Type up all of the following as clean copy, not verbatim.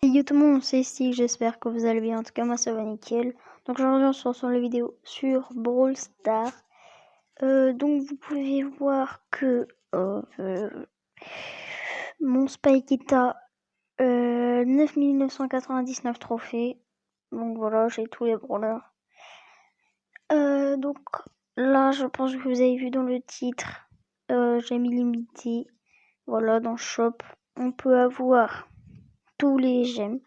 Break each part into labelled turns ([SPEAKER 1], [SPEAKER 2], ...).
[SPEAKER 1] Salut tout le monde, c'est Steve, j'espère que vous allez bien. En tout cas, moi ça va nickel. Donc aujourd'hui on se retrouve sur la vidéo sur Brawl Stars. Donc vous pouvez voir que mon Spike est à 9999 trophées. Donc voilà, j'ai tous les brawlers. Donc là, je pense que vous avez vu dans le titre, j'ai mis limité. Voilà, dans Shop, on peut avoir tous les gemmes.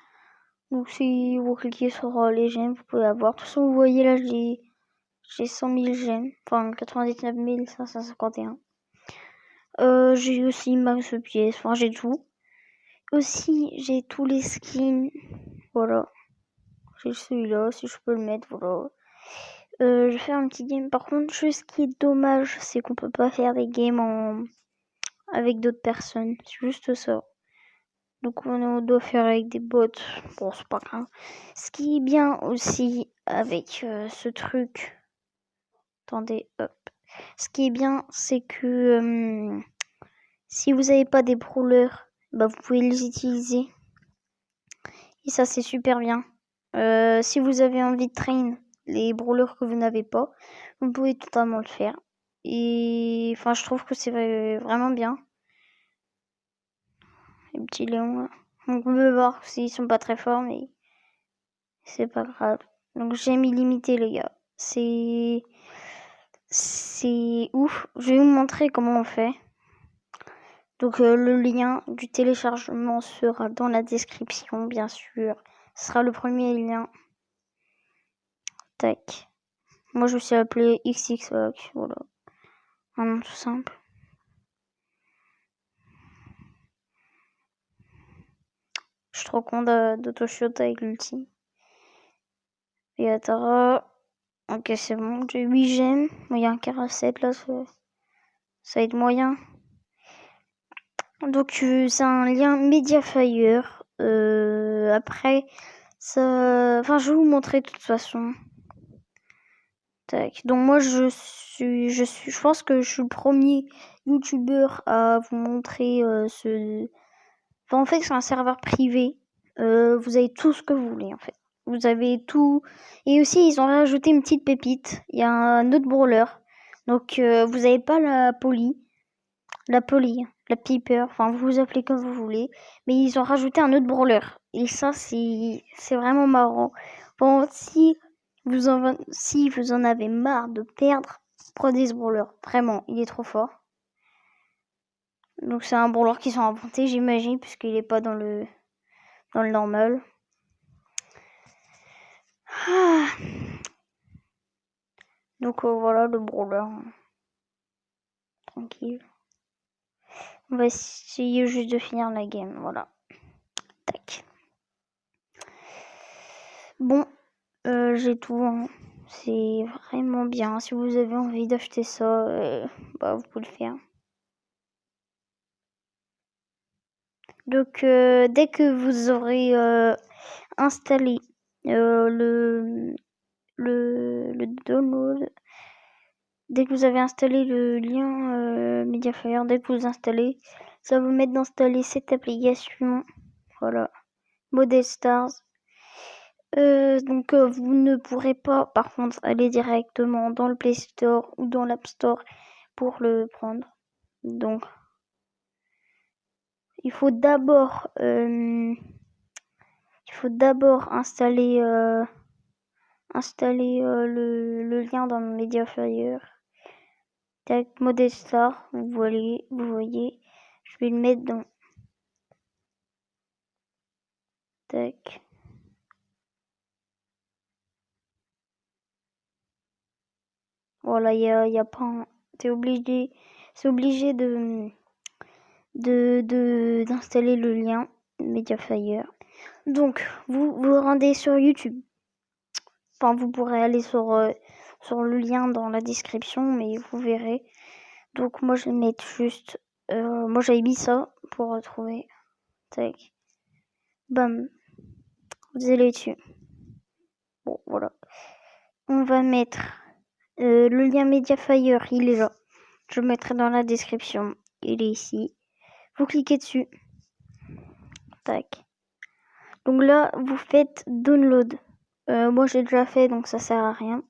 [SPEAKER 1] Donc si vous cliquez sur les gemmes, vous pouvez avoir. De toute façon, vous voyez là, j'ai 100 000 gemmes. Enfin, 99 551. J'ai aussi max de pièces. Enfin, j'ai tout. Aussi, j'ai tous les skins. Voilà. J'ai celui-là, si je peux le mettre, voilà. Je vais faire un petit game. Par contre, ce qui est dommage, c'est qu'on peut pas faire des games avec d'autres personnes. C'est juste ça. Donc on doit faire avec des bots. Bon, c'est pas grave. Ce qui est bien aussi avec ce truc. Attendez, hop. Ce qui est bien, c'est que si vous n'avez pas des brawlers, bah vous pouvez les utiliser. Et ça, c'est super bien. Si vous avez envie de train les brawlers que vous n'avez pas, vous pouvez totalement le faire. Et enfin, je trouve que c'est vraiment bien. Les petits lions, là. Donc, on peut voir s'ils sont pas très forts, mais c'est pas grave. Donc, j'ai mis limité, les gars. C'est ouf. Je vais vous montrer comment on fait. Donc, le lien du téléchargement sera dans la description, bien sûr. Ce sera le premier lien. Tac. Moi, je me suis appelé XXOC. Voilà. Un nom tout simple. Je suis trop content d'auto-shot avec l'ulti. Et Atara. Ok, c'est bon. J'ai 8 gemmes. Il y a un carré 7 là. Ça va être moyen. Donc, c'est un lien Mediafire. Après, ça. Enfin, je vais vous montrer de toute façon. Tac. Donc, moi, je pense que je suis le premier youtubeur à vous montrer ce. Enfin, en fait, c'est un serveur privé. Vous avez tout ce que vous voulez, en fait. Vous avez tout. Et aussi, ils ont rajouté une petite pépite. Il y a un autre brawler. Donc, vous n'avez pas la Polly, la Piper. Enfin, vous vous appelez comme vous voulez. Mais ils ont rajouté un autre brawler. Et ça, c'est vraiment marrant. Bon, si vous en avez marre de perdre, prenez ce brawler. Vraiment, il est trop fort. Donc, c'est un brawler qu'ils ont inventé, j'imagine, puisqu'il est pas dans le normal. Ah. Donc voilà le brawler. Tranquille. On va essayer juste de finir la game. Voilà. Tac. Bon, j'ai tout. Hein. C'est vraiment bien. Si vous avez envie d'acheter ça, bah, vous pouvez le faire. Donc dès que vous aurez installé le download, dès que vous avez installé le lien Mediafire, dès que vous installez, ça va vous mettre d'installer cette application. Voilà. Model Stars. Donc vous ne pourrez pas par contre aller directement dans le Play Store ou dans l'App Store pour le prendre. Donc il faut d'abord installer le lien dans le Mediafire. Tac, Model Star, vous voyez, je vais le mettre dans. Tac. Voilà, il y a pas. C'est obligé d'installer le lien Mediafire. Donc, vous vous rendez sur YouTube. Enfin, vous pourrez aller sur le lien dans la description, mais vous verrez. Donc, moi, je vais mettre juste. Moi, j'avais mis ça pour retrouver. Tac. Bam. Vous allez dessus. Bon, voilà. On va mettre le lien Mediafire, il est là. Je le mettrai dans la description. Il est ici. Vous cliquez dessus. Tac. Donc là, vous faites download. Moi, j'ai déjà fait, donc ça sert à rien.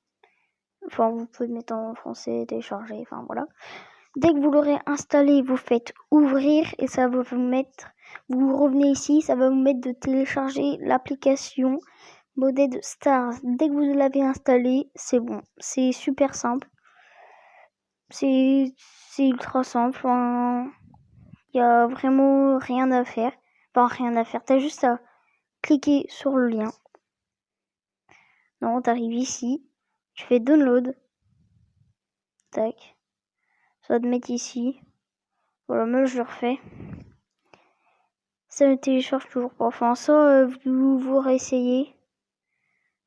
[SPEAKER 1] Enfin, vous pouvez le mettre en français, télécharger, enfin voilà. Dès que vous l'aurez installé, vous faites ouvrir et ça va vous mettre, vous revenez ici, ça va vous mettre de télécharger l'application Modded Stars. Dès que vous l'avez installé, c'est bon. C'est super simple. C'est ultra simple. Il y a vraiment rien à faire. Enfin, rien à faire. T'as juste à cliquer sur le lien. Non, t'arrives ici. Tu fais download. Tac. Ça va te mettre ici. Voilà, moi je le refais. Ça ne télécharge toujours pas. Enfin, ça, vous réessayez.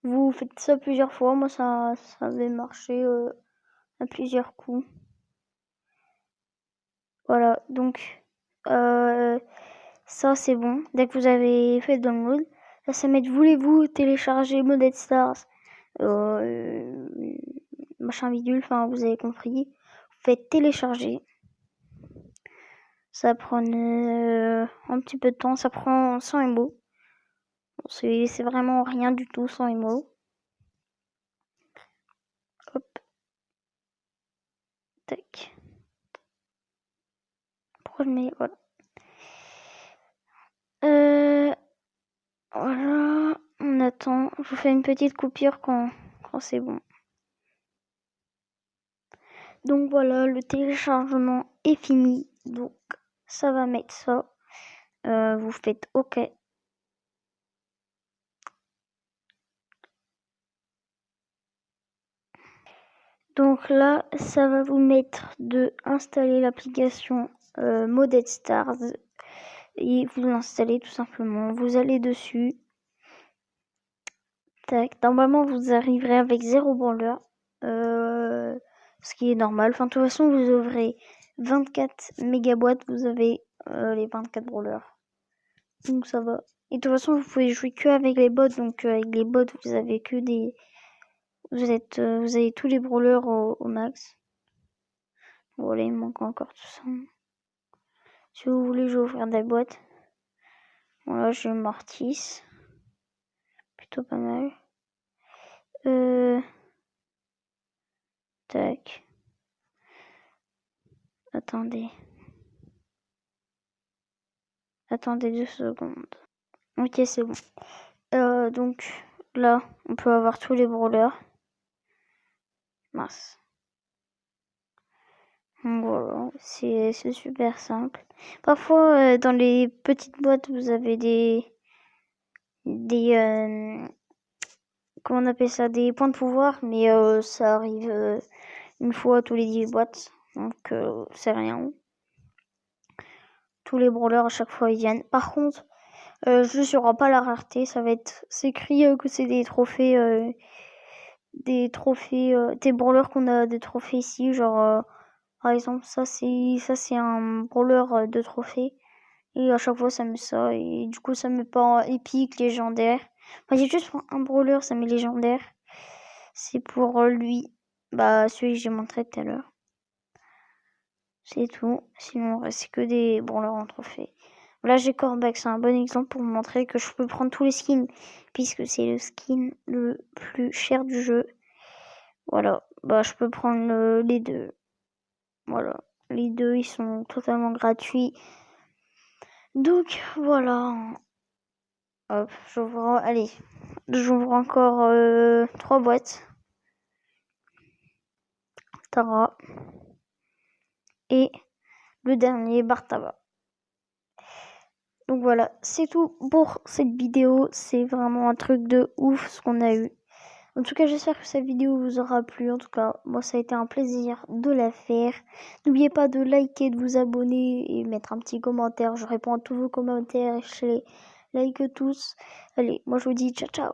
[SPEAKER 1] Vous faites ça plusieurs fois. Moi, ça avait marché à plusieurs coups. Voilà, donc ça c'est bon. Dès que vous avez fait le download, là ça met voulez-vous télécharger Modded Stars machin bidule, enfin vous avez compris. Vous faites télécharger. Ça prend un petit peu de temps, ça prend 100 MB. C'est vraiment rien du tout, 100 MB. Hop. Tac. Pourquoi je mets... Voilà. Voilà. On attend. Je vous fais une petite coupure quand c'est bon. Donc voilà, le téléchargement est fini. Donc ça va mettre ça. Vous faites OK. Donc là, ça va vous mettre de installer l'application Modded Stars et vous l'installez tout simplement. Vous allez dessus. Tac. Normalement, vous arriverez avec 0 branleur. Ce qui est normal. Enfin, de toute façon, vous ouvrez 24 mégaboîtes. Vous avez les 24 branleurs. Donc ça va. Et de toute façon, vous pouvez jouer que avec les bots. Donc avec les bots, vous avez que des... vous avez tous les brawlers au max. Voilà, il me manque encore tout ça. Si vous voulez, je vais ouvrir des boîtes. Voilà, j'ai Mortis. Plutôt pas mal. Tac. Attendez. Attendez 2 secondes. Ok, c'est bon. Donc là, on peut avoir tous les brawlers. Mince. Voilà, c'est super simple. Parfois, dans les petites boîtes, vous avez des comment on appelle ça, des points de pouvoir, mais ça arrive une fois tous les 10 boîtes, donc c'est rien. Tous les brawlers à chaque fois ils viennent. Par contre, juste il n'y aura pas la rareté, c'est écrit que c'est des trophées, des brawlers qu'on a des trophées ici, genre par exemple ça c'est un brawler de trophée. Et à chaque fois, ça met ça. Et du coup, ça met pas épique, légendaire. Enfin, j'ai juste un brawler, ça met légendaire. C'est pour lui. Bah, celui que j'ai montré tout à l'heure. C'est tout. Sinon, c'est que des brawlers en trophée. Là, j'ai Corbac. C'est un bon exemple pour vous montrer que je peux prendre tous les skins. Puisque c'est le skin le plus cher du jeu. Voilà. Bah, je peux prendre les deux. Voilà. Les deux, ils sont totalement gratuits. Donc, voilà. Hop, allez, j'ouvre encore 3 boîtes. Tara. Et le dernier, Bartava. Donc voilà, c'est tout pour cette vidéo. C'est vraiment un truc de ouf ce qu'on a eu. En tout cas, j'espère que cette vidéo vous aura plu. En tout cas, moi, ça a été un plaisir de la faire. N'oubliez pas de liker, de vous abonner et mettre un petit commentaire. Je réponds à tous vos commentaires et je les like tous. Allez, moi, je vous dis ciao, ciao.